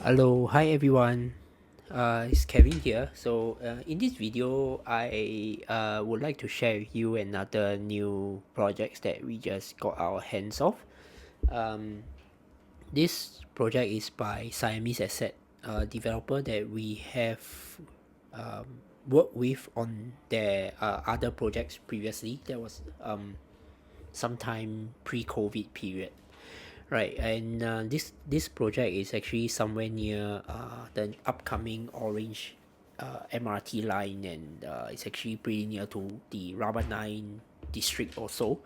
Hello, hi everyone. It's Kevin here. In this video, I would like to share with you another new projects that we just got our hands of. Um, this project is by Siami Asset, a developer that we have worked with on their other projects previously. That was sometime pre-COVID period. Right, and this project is actually somewhere near the upcoming Orange MRT line, and it's actually pretty near to the Rama 9 district also.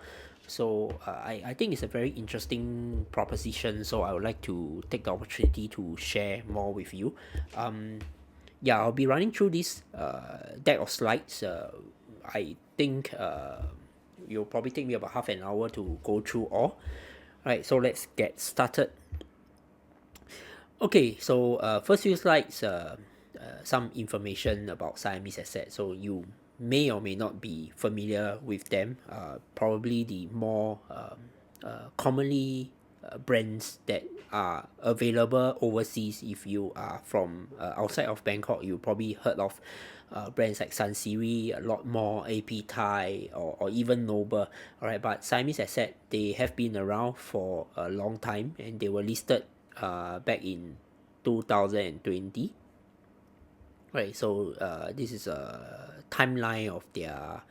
I think it's a very interesting proposition. So I would like to take the opportunity to share more with you. Um, yeah, I'll be running through this deck of slides. I think you'll probably take me about half an hour to go through all. Right, so let's get started. Okay, so first few slides, some information about Siamese Asset. So you may or may not be familiar with them. Probably the more commonly brands that are available overseas. If you are from outside of Bangkok, you probably heard of brands like Sansiri, a lot more AP Thai, or even Noble. All right, but Siamese Asset, they have been around for a long time, and they were listed back in 2020. Right, so this is a timeline of their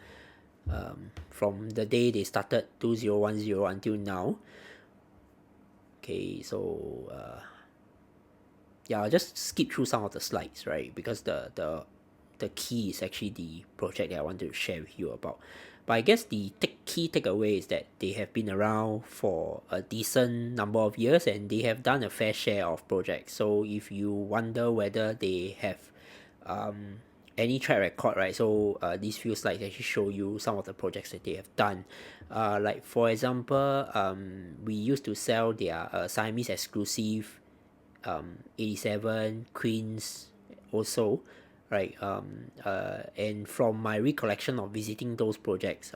from the day they started 2010 until now. Okay, so yeah, I'll just skip through some of the slides, right? Because the key is actually the project that I wanted to share with you about. But I guess the key takeaway is that they have been around for a decent number of years, and they have done a fair share of projects. So if you wonder whether they have any track record, right? So these few slides actually show you some of the projects that they have done. Like for example, we used to sell their Siamese exclusive 87 Queens also, right? And from my recollection of visiting those projects,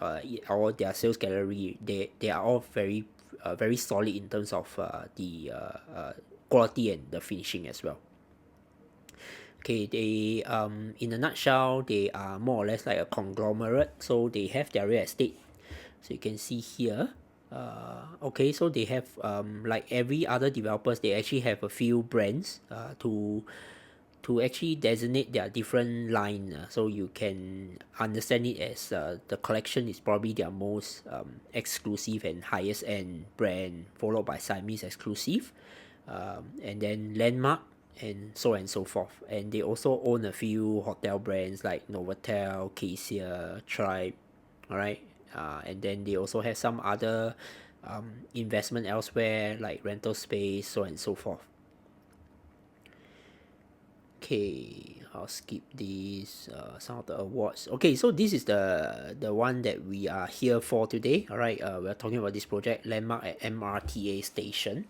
or their sales gallery, they are all very solid in terms of the quality and the finishing as well. Okay, they in a nutshell, they are more or less like a conglomerate. So they have their real estate. So you can see here. Okay, so they have like every other developers, they actually have a few brands to actually designate their different line. So you can understand it as the collection is probably their most exclusive and highest end brand, followed by Siamese exclusive, and then Landmark, and so on and so forth. And they also own a few hotel brands like Novotel, Cassia, Tribe, all right. And then they also have some other investment elsewhere like rental space, so on and so forth. Okay, I'll skip these some of the awards. Okay, so this is the one that we are here for today. All right, we're talking about this project, Landmark at MRTA station.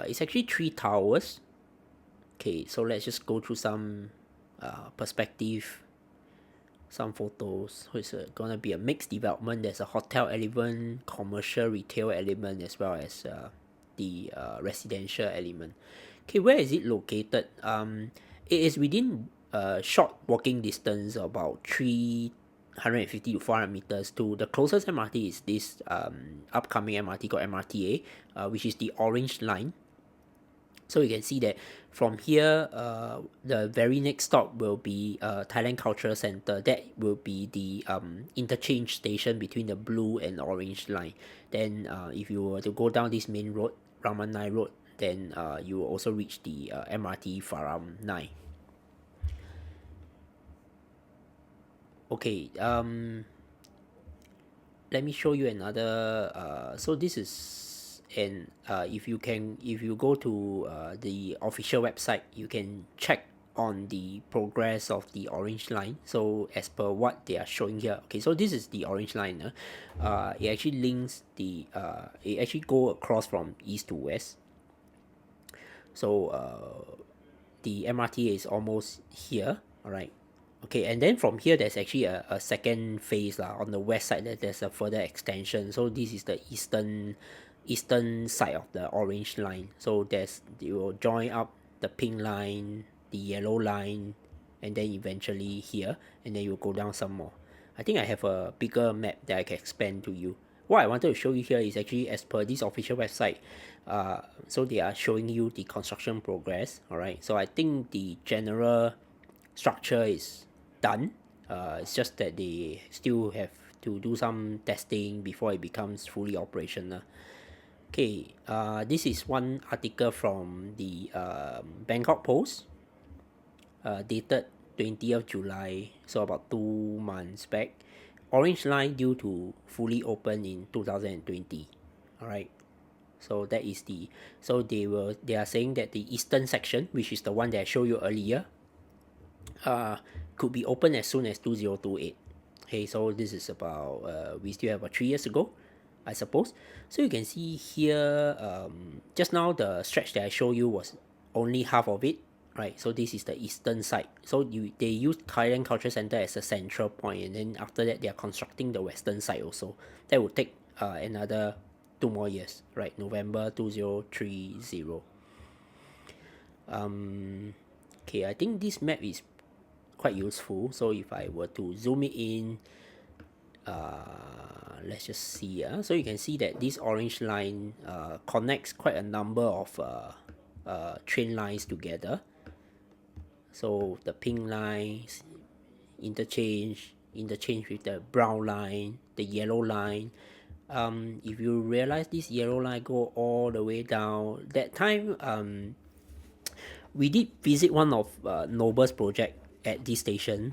It's actually three towers. Okay, so let's just go through some perspective, some photos. So it's gonna be a mixed development. There's a hotel element, commercial retail element, as well as the residential element. Okay, where is it located? It is within a short walking distance, about 350 to 400 meters to the closest MRT is this upcoming MRT called MRTA, which is the orange line. So you can see that from here, the very next stop will be Thailand Cultural Center. That will be the interchange station between the blue and orange line. Then if you were to go down this main road, Rama 9 road, then you will also reach the MRT Faram 9. Okay, let me show you another. So this is and if you go to the official website, you can check on the progress of the orange line. So as per what they are showing here, okay, so this is the orange line. It actually links it actually go across from east to west. So the MRT is almost here. All right. Okay, and then from here there's actually a second phase lah. On the west side, that there's a further extension. So this is the eastern eastern side of the orange line. So you will join up the pink line, the yellow line, and then eventually here, and then you go down some more. I think I have a bigger map that I can expand to you. What I wanted to show you here is actually as per this official website. So they are showing you the construction progress. All right. So I think the general structure is done. It's just that they still have to do some testing before it becomes fully operational. Okay, this is one article from the Bangkok Post, dated 20th July, so about 2 months back. Orange line due to fully open in 2020. All right. So that is they are saying that the eastern section, which is the one that I showed you earlier, could be open as soon as 2028. Okay, so this is about we still have about 3 years ago, I suppose. So you can see here, just now the stretch that I showed you was only half of it, right? So this is the eastern side. So they use Thailand Culture Center as a central point, and then after that they are constructing the western side also. That will take another 2 more years, right? November 2030. Okay, I think this map is quite useful. So if I were to zoom it in, let's just see. So you can see that this orange line connects quite a number of train lines together. So the pink lines interchange with the brown line, the yellow line. If you realize this yellow line go all the way down, that time we did visit one of Noble's project at this station,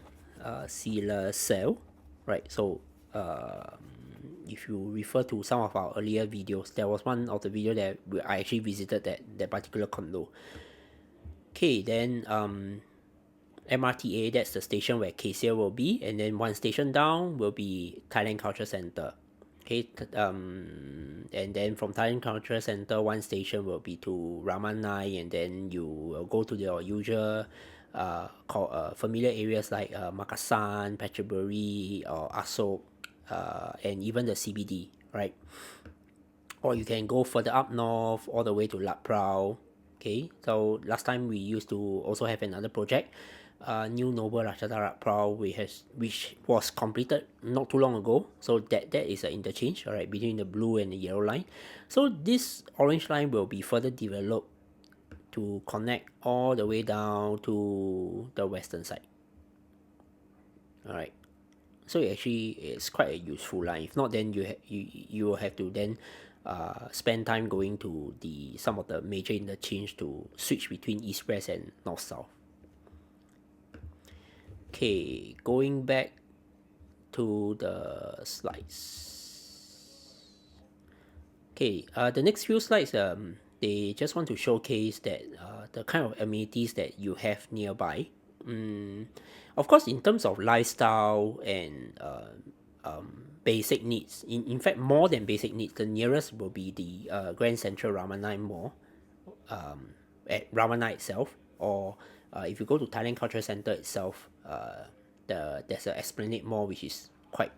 Sila Cell, right? So if you refer to some of our earlier videos, there was one of the video that I actually visited that particular condo. Okay, then MRTA, that's the station where Cassia will be, and then one station down will be Thailand Culture Center. Okay, and then from Thailand Culture Center, one station will be to Rama, and then you will go to your usual familiar areas like Makassar, Phetchaburi, or Asok, and even the CBD, right? Or you can go further up north all the way to Lat Phrao. Okay, so last time we used to also have another project, New Noble Ratchata Lat Phrao, which was completed not too long ago. So that is an interchange, all right, between the blue and the yellow line. So this orange line will be further developed to connect all the way down to the western side. All right. So it actually it's quite a useful line. If not, then you will have to then spend time going to some of the major interchange to switch between east west and north south. Okay, going back to the slides. Okay, the next few slides they just want to showcase that the kind of amenities that you have nearby. Of course, in terms of lifestyle and basic needs, in fact more than basic needs, the nearest will be the Grand Central Ramanai Mall at Ramanai itself, or if you go to Thailand Culture Center itself, there's an Esplanade Mall which is quite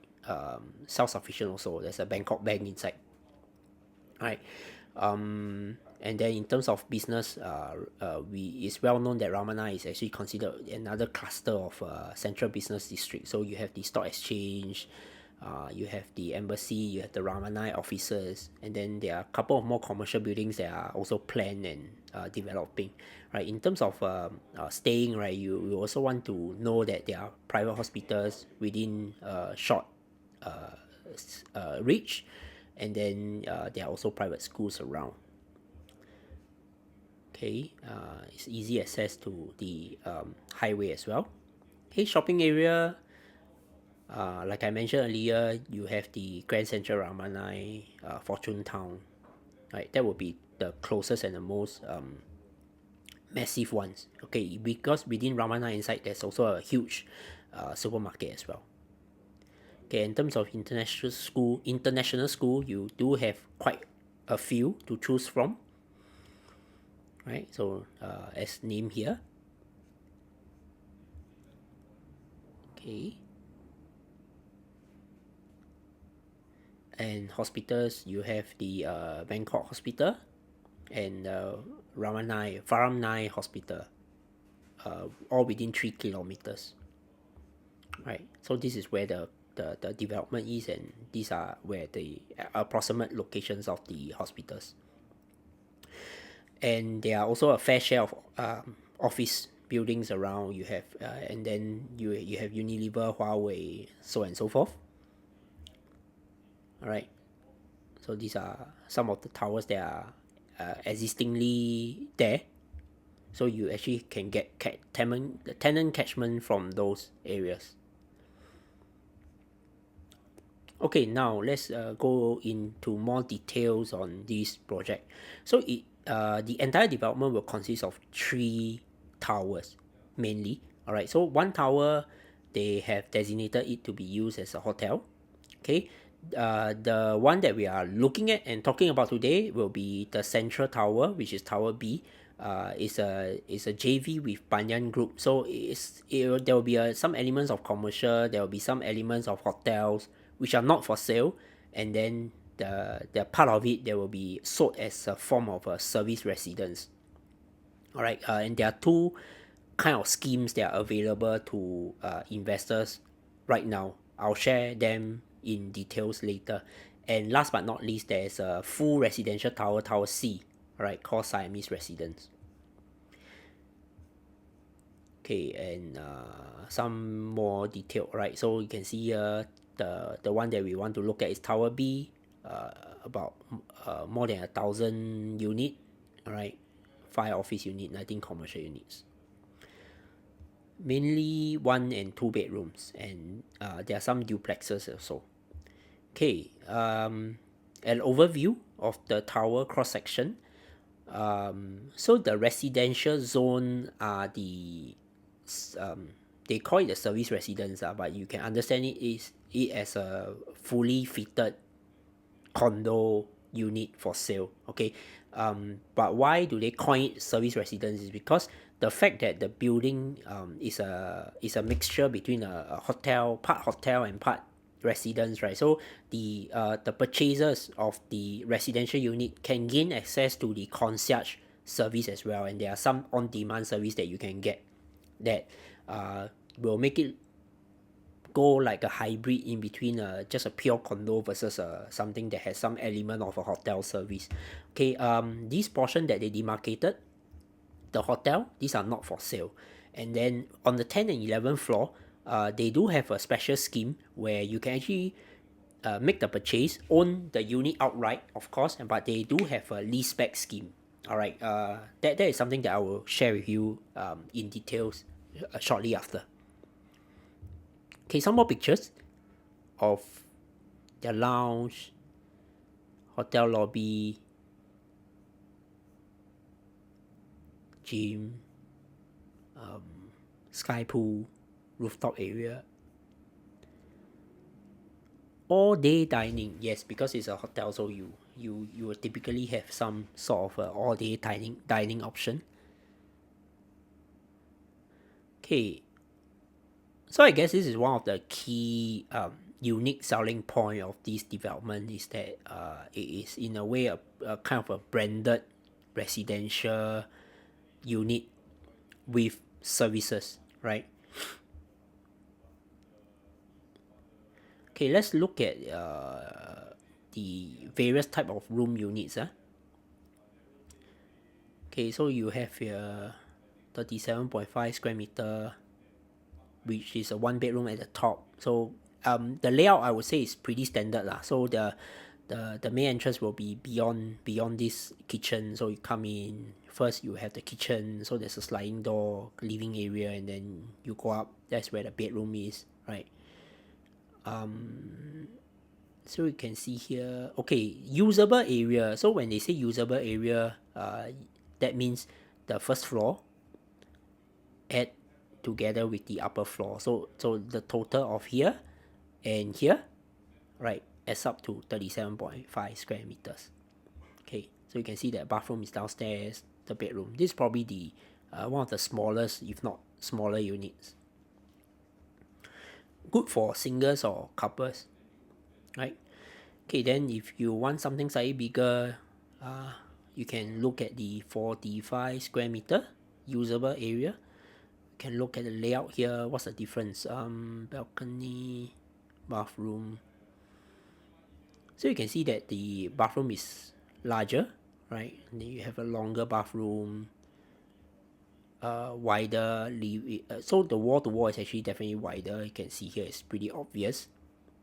self-sufficient also. There's a Bangkok Bank inside, right? And then in terms of business, it's well known that Ramana is actually considered another cluster of central business district. So you have the stock exchange, you have the embassy, you have the Ramanai offices, and then there are a couple of more commercial buildings that are also planned and developing. Right, in terms of staying, right, you also want to know that there are private hospitals within short reach, and then there are also private schools around. Okay, it's easy access to the highway as well. Okay, shopping area, like I mentioned earlier, you have the Grand Central Ramanai, Fortune Town, right? That would be the closest and the most massive ones. Okay, because within Ramanai inside, there's also a huge supermarket as well. Okay, in terms of international school, you do have quite a few to choose from, right? So as named here. Okay. And hospitals, you have the Bangkok hospital and Faram 9 hospital, all within 3 kilometers, right? So this is where the development is, and these are where the approximate locations of the hospitals. And there are also a fair share of office buildings around. You have and then you have Unilever, Huawei, so and so forth. All right. So these are some of the towers that are existingly there. So you actually can get tenant catchment from those areas. Okay, now let's go into more details on this project. So the entire development will consist of 3 towers mainly. All right, so one tower, they have designated it to be used as a hotel. Okay, the one that we are looking at and talking about today will be the central tower, which is Tower B. Is a JV with Banyan Group, so there will be some elements of commercial, there will be some elements of hotels which are not for sale, and then the part of it there will be sold as a form of a service residence. All right, and there are 2 kind of schemes that are available to investors right now. I'll share them in details later. And last but not least, there's a full residential tower, Tower C, right, called Siamese Residence. Okay, and some more detail, right? So you can see here the one that we want to look at is Tower B, about more than 1,000 unit, all right, 5 office unit, 19 commercial units. Mainly 1 and 2 bedrooms, and there are some duplexes also. Okay, an overview of the tower cross section. So the residential zone are they call it the service residence, but you can understand it as a fully fitted condo unit for sale. Okay, but why do they call it service residence is because the fact that the building is a mixture between a part hotel and part residence, right? So the purchasers of the residential unit can gain access to the concierge service as well, and there are some on demand service that you can get that will make it go like a hybrid in between just a pure condo versus something that has some element of a hotel service. Okay, this portion that they demarcated, the hotel, these are not for sale. And then on the 10th and 11th floor, they do have a special scheme where you can actually make the purchase, own the unit outright, of course, but they do have a leaseback scheme. All right, that is something that I will share with you in details shortly after. Okay, some more pictures of their lounge, hotel lobby, gym, sky pool, rooftop area. All day dining, yes, because it's a hotel, so you will typically have some sort of all day dining option. Okay, so I guess this is one of the key unique selling point of this development is that it is in a way a kind of a branded residential unit with services, right? Okay, let's look at the various type of room units. Okay, so you have here 37.5 square meter, which is a 1 bedroom at the top. So the layout I would say is pretty standard lah. So the main entrance will be beyond this kitchen. So you come in first, you have the kitchen. So there's a sliding door, living area, and then you go up. That's where the bedroom is, right? So you can see here. Okay, usable area. So when they say usable area, that means the first floor add together with the upper floor. So the total of here and here, right, adds up to 37.5 square meters. Okay, so you can see that bathroom is downstairs, the bedroom. This is probably the one of the smallest, if not smaller units. Good for singles or couples, right? Okay, then if you want something slightly bigger, you can look at the 45 square meter usable area. You can look at the layout here. What's the difference? Balcony, bathroom. So you can see that the bathroom is larger, right? And then you have a longer bathroom, wider. So the wall to wall is actually definitely wider. You can see here it's pretty obvious.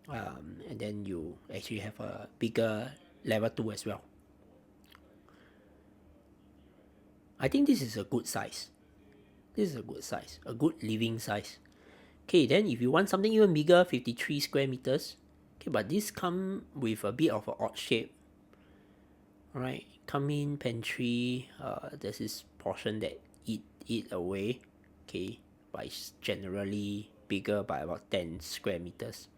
And then you actually have a bigger level 2 as well. I think this is a good size. This is a good size, a good living size. Okay, then if you want something even bigger, 53 square meters. Okay, but this come with a bit of an odd shape. Alright, come in pantry. There's this portion that eat away. Okay, but it's generally bigger by about 10 square meters.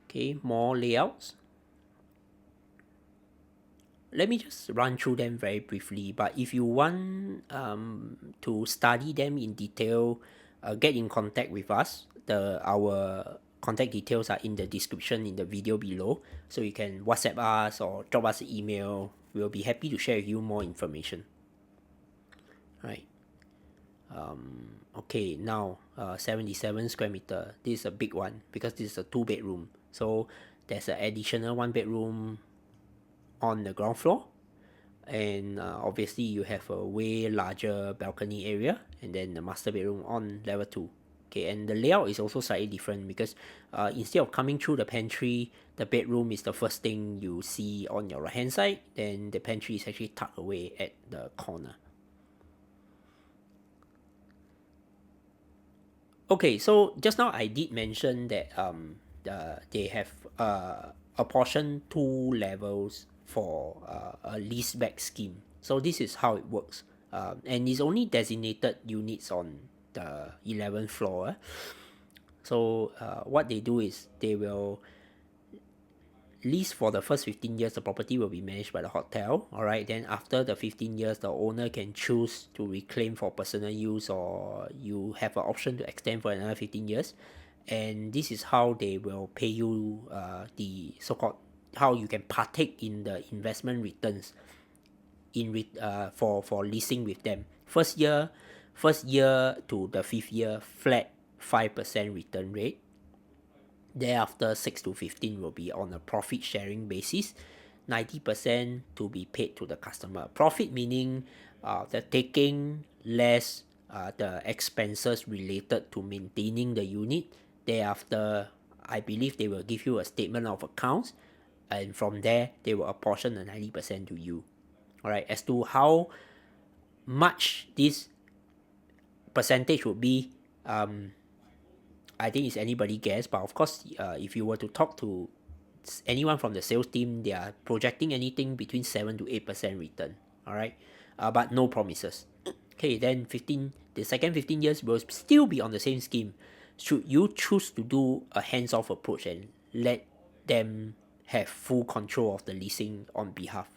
Okay, more layouts. Let me just run through them very briefly, but if you want to study them in detail, get in contact with us. Our contact details are in the description in the video below, so you can WhatsApp us or drop us an email. We'll be happy to share with you more information. Right. Okay, now 77 square meter. This is a big one because this is a 2 bedroom. So there's an additional 1 bedroom on the ground floor, and obviously you have a way larger balcony area, and then the master bedroom on level 2. Okay, and the layout is also slightly different because instead of coming through the pantry, the bedroom is the first thing you see on your right hand side, then the pantry is actually tucked away at the corner. Okay, so just now I did mention that they have apportioned 2 levels for a leaseback scheme. So this is how it works, and it's only designated units on the 11th floor. So what they do is they will lease for the first 15 years. The property will be managed by the hotel. All right, then after the 15 years, the owner can choose to reclaim for personal use, or you have an option to extend for another 15 years. And this is how they will pay you the so-called, how you can partake in the investment returns for leasing with them. First year to the 5th year, flat 5% return rate. Thereafter, 6 to 15 will be on a profit sharing basis. 90% to be paid to the customer. Profit meaning the taking less the expenses related to maintaining the unit. Thereafter, I believe they will give you a statement of accounts, and from there they will apportion the 90% to you. Alright, as to how much this percentage would be, I think it's anybody guess, but of course, if you were to talk to anyone from the sales team, they are projecting anything between 7 to 8% return. Alright, but no promises. Okay, then the second 15 years will still be on the same scheme. Should you choose to do a hands-off approach and let them have full control of the leasing on behalf.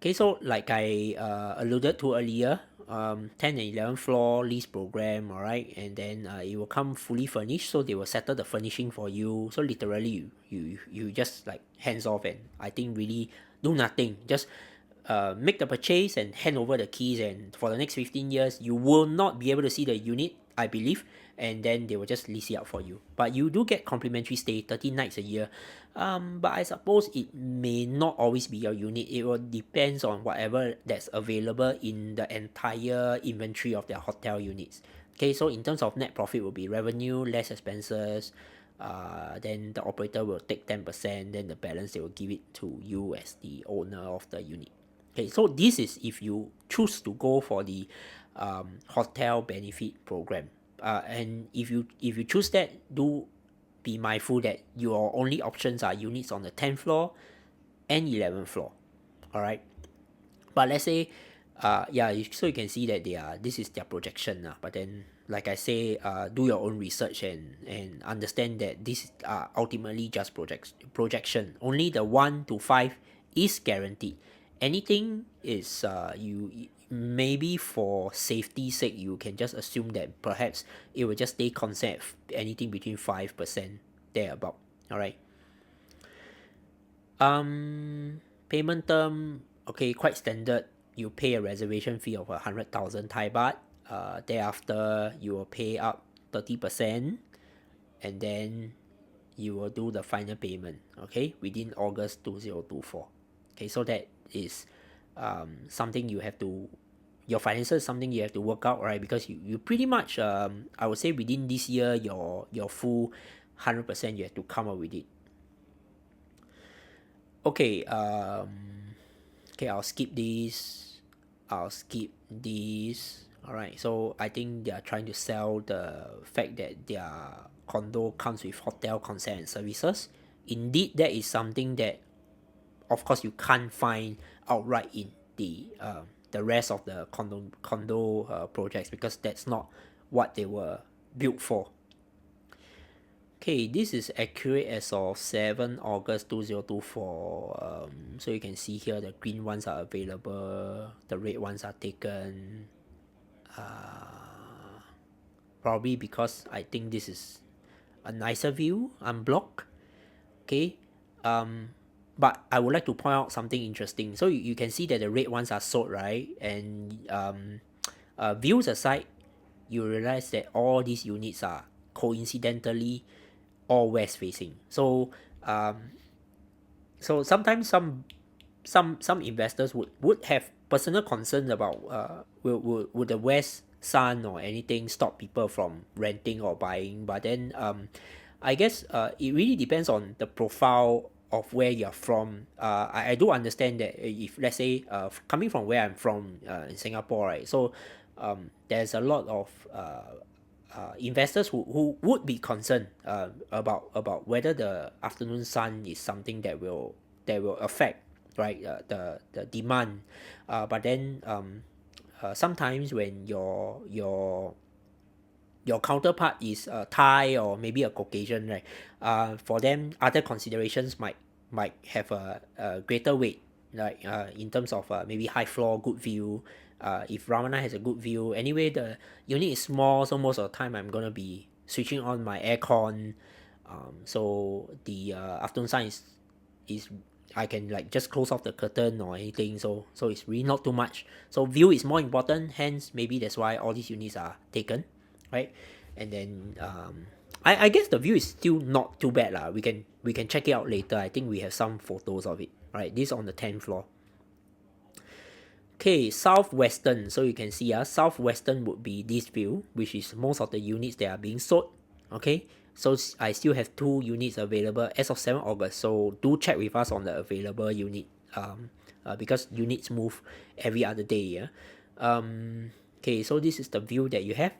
Okay, so like I alluded to earlier, 10 and 11 floor lease program, alright, and then it will come fully furnished, so they will settle the furnishing for you. So literally, you just like hands off, and I think really do nothing. Just make the purchase and hand over the keys, and for the next 15 years, you will not be able to see the unit, I believe, and then they will just lease it out for you. But you do get complimentary stay, 30 nights a year. But I suppose it may not always be your unit. It will depends on whatever that's available in the entire inventory of their hotel units. Okay, so in terms of net profit will be revenue, less expenses. Then the operator will take 10%, then the balance they will give it to you as the owner of the unit. Okay, so this is if you choose to go for the hotel benefit program. And if you choose that, do be mindful that your only options are units on the 10th floor and 11th floor. Alright. But let's say so you can see that this is their projection. But then like I say, do your own research and understand that this ultimately just projection. Only the 1 to 5 is guaranteed. Anything is you maybe for safety sake you can just assume that perhaps it will just stay constant anything between 5% there about. All right. Payment term, okay, quite standard. You pay a reservation fee of 100,000 Thai baht. Thereafter you will pay up 30%, and then you will do the final payment, okay, within August 2024. Okay, so that is something you have to, your finances is something you have to work out, right? Because you pretty much I would say within this year your full 100% you have to come up with it. Okay, okay, I'll skip this. I'll skip this. Alright, so I think they are trying to sell the fact that their condo comes with hotel concept and services. Indeed, that is something that, of course, you can't find outright in the rest of the condo projects, because that's not what they were built for. Okay, this is accurate as of 7 August 2024. So you can see here the green ones are available, the red ones are taken. Probably because I think this is a nicer view unblocked. Okay, but I would like to point out something interesting. So you can see that the red ones are sold, right? And views aside, you realize that all these units are coincidentally all west facing. So so sometimes some investors would have personal concerns about would the west sun or anything stop people from renting or buying. But then I guess it really depends on the profile of where you're from. I do understand that if let's say coming from where I'm from in Singapore, right? So there's a lot of investors who would be concerned about whether the afternoon sun is something that will affect, right, the demand. But then sometimes when your counterpart is Thai or maybe a Caucasian, right? For them, other considerations might have a greater weight, like in terms of maybe high floor, good view. If Ramana has a good view, anyway, the unit is small, so most of the time I'm gonna be switching on my aircon. So the afternoon sun is I can like just close off the curtain or anything, so it's really not too much. So view is more important, hence maybe that's why all these units are taken, right? And then I guess the view is still not too bad lah. We can check it out later. I think we have some photos of it. Right, this on the 10th floor. Okay, southwestern. So you can see southwestern would be this view, which is most of the units that are being sold. Okay, so I still have 2 units available as of 7 August. So do check with us on the available unit, because units move every other day. Yeah. Okay, so this is the view that you have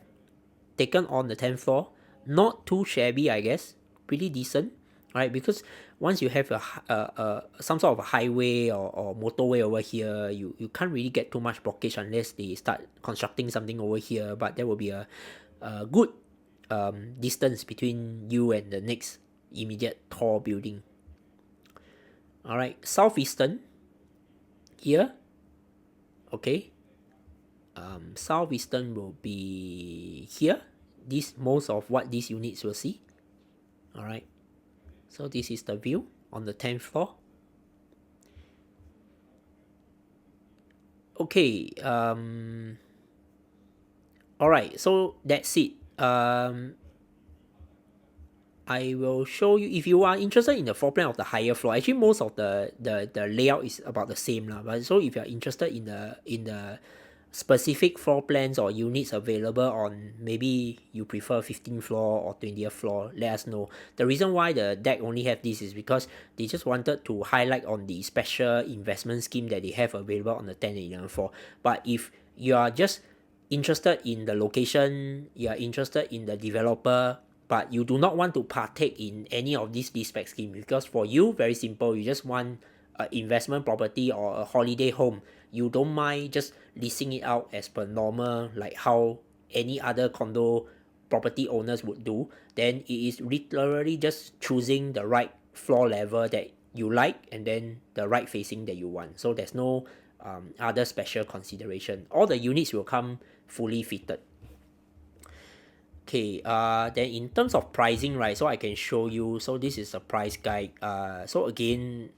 taken on the 10th floor. Not too shabby, I guess. Pretty decent, right? Because once you have some sort of a highway or motorway over here, you can't really get too much blockage unless they start constructing something over here. But there will be a good distance between you and the next immediate tall building. All right, southeastern here. Okay, southeastern will be here. This most of what these units will see. All right, so this is the view on the 10th floor. Okay, all right, so that's it. I will show you if you are interested in the floor plan of the higher floor. Actually, most of the layout is about the same lah. But so if you are interested in the specific floor plans or units available on, maybe you prefer 15th floor or 20th floor, let us know. The reason why the deck only have this is because they just wanted to highlight on the special investment scheme that they have available on the 10th and 11th floor. But if you are just interested in the location, you are interested in the developer, but you do not want to partake in any of these leaseback scheme, because for you, very simple, you just want an investment property or a holiday home. You don't mind just leasing it out as per normal, like how any other condo property owners would do. Then it is literally just choosing the right floor level that you like, and then the right facing that you want. So there's no other special consideration. All the units will come fully fitted. Okay, then in terms of pricing, right, so I can show you. So this is a price guide. So again,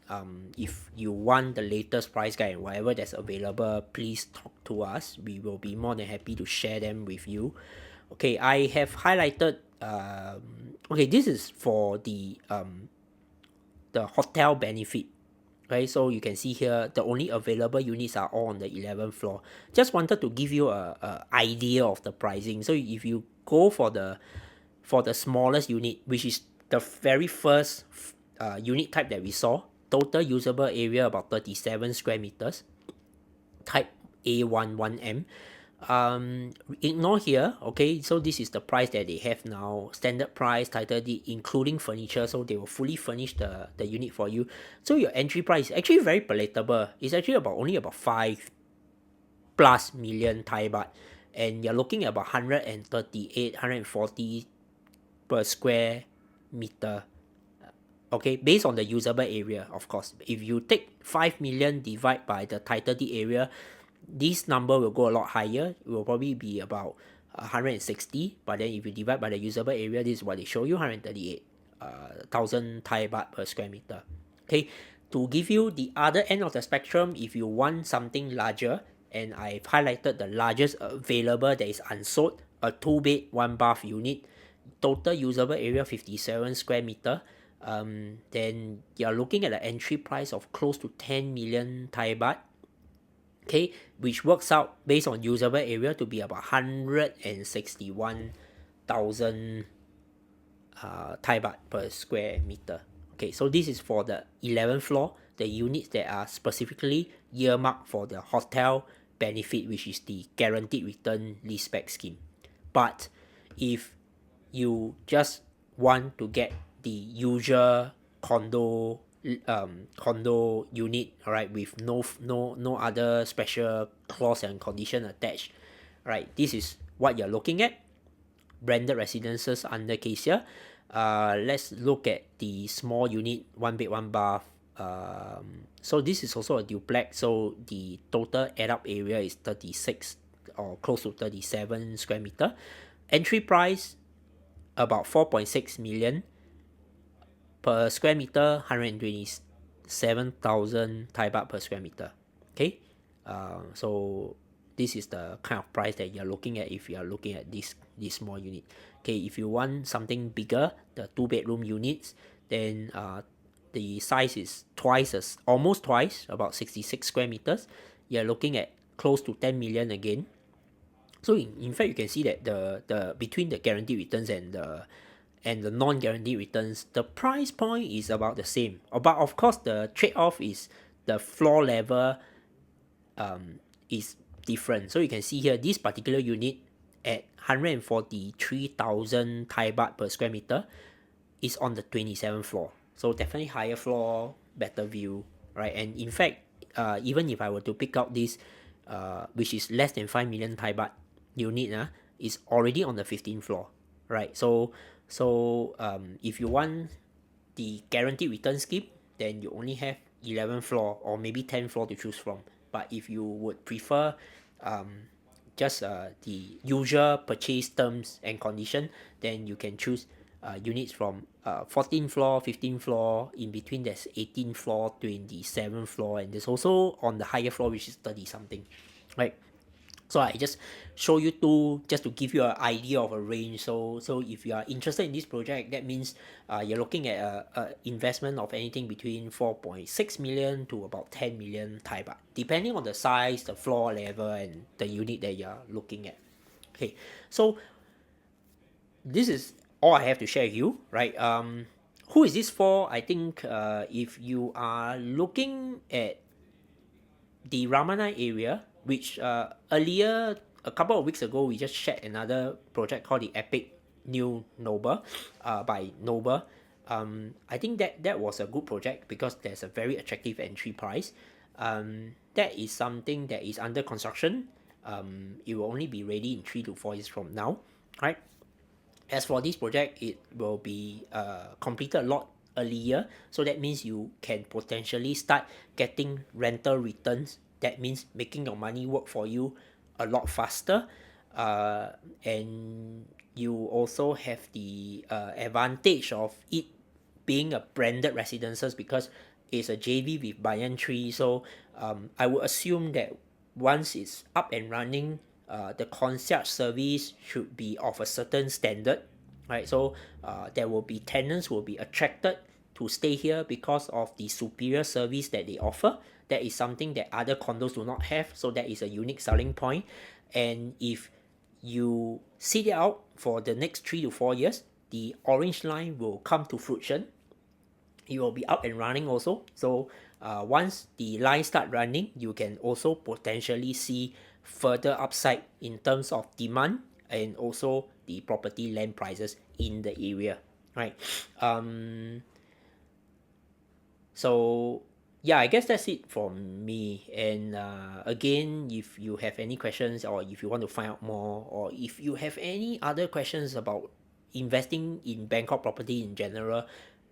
if you want the latest price guide and whatever that's available, please talk to us. We will be more than happy to share them with you. Okay, I have highlighted. Okay, this is for the hotel benefit. Okay, so you can see here the only available units are all on the 11th floor. Just wanted to give you a idea of the pricing. So if you go for the smallest unit, which is the very first unit type that we saw, total usable area about 37 square meters, type A11M. Ignore here. Okay, so this is the price that they have now, standard price, title deed, including furniture. So they will fully furnish the unit for you. So your entry price is actually very palatable. It's actually only about 5+ million Thai baht, and you're looking at about 138 140 per square meter. Okay, based on the usable area, of course. If you take 5 million divide by the title deed area, this number will go a lot higher. It will probably be about 160, but then if you divide by the usable area, this is what they show you, 138,000 Thai baht per square meter. Okay, to give you the other end of the spectrum, if you want something larger, and I've highlighted the largest available that is unsold, a 2-bed 1-bath unit, total usable area 57 square meter. Then you're looking at an entry price of close to 10 million Thai baht. Okay, which works out based on usable area to be about 161,000 Thai baht per square meter. Okay, so this is for the 11th floor, the units that are specifically earmarked for the hotel benefit, which is the guaranteed return leaseback scheme. But if you just want to get the usual condo unit, all right, with no other special clause and condition attached, right, this is what you're looking at. Branded residences under Cassia. Let's look at the small unit, 1-bed 1-bath. So this is also a duplex, so the total add up area is 36 or close to 37 square meter. Entry price about 4.6 million per square meter, 127,000 Thai baht per square meter. Okay, so this is the kind of price that you're looking at if you are looking at this small unit. Okay, if you want something bigger, the 2-bedroom units, then the size is almost twice, about 66 square meters. You're looking at close to 10 million again. So in fact, you can see that the between the guaranteed returns and the non-guaranteed returns, the price point is about the same. But of course, the trade-off is the floor level is different. So you can see here, this particular unit at 143,000 Thai baht per square meter is on the 27th floor. So definitely higher floor, better view, right? And in fact, even if I were to pick out this, which is less than 5 million Thai baht unit, is already on the 15th floor, right? So if you want the guaranteed return scheme, then you only have 11th floor or maybe 10th floor to choose from. But if you would prefer just the usual purchase terms and condition, then you can choose units from 14th floor, 15th floor. In between, there's 18th floor, 27th floor, and there's also on the higher floor, which is 30 something, right? So I just show you two just to give you an idea of a range. So if you are interested in this project, that means you're looking at a investment of anything between 4.6 million to about 10 million Thai baht, depending on the size, the floor level, and the unit that you're looking at. Okay, so this is all I have to share with you, right? Who is this for? I think if you are looking at the Rama area, which earlier, a couple of weeks ago, we just shared another project called the Epic New Noble by Noble. I think that was a good project because there's a very attractive entry price. That is something that is under construction. It will only be ready in 3 to 4 years from now, right? As for this project, it will be completed a lot earlier. So that means you can potentially start getting rental returns. That means making your money work for you a lot faster. And you also have the advantage of it being a branded residences because it's a JV with Banyan Tree. So I would assume that once it's up and running, the concierge service should be of a certain standard, right? So there will be tenants will be attracted to stay here because of the superior service that they offer. That is something that other condos do not have, so that is a unique selling point. And if you sit it out for the next 3 to 4 years, the orange line will come to fruition. It will be up and running also. So once the line start running, you can also potentially see further upside in terms of demand and also the property land prices in the area, right? um so yeah, I guess that's it from me. And again, if you have any questions or if you want to find out more, or if you have any other questions about investing in Bangkok property in general,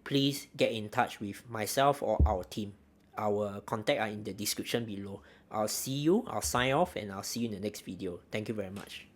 please get in touch with myself or our team. Our contact are in the description below. I'll sign off, and I'll see you in the next video. Thank you very much.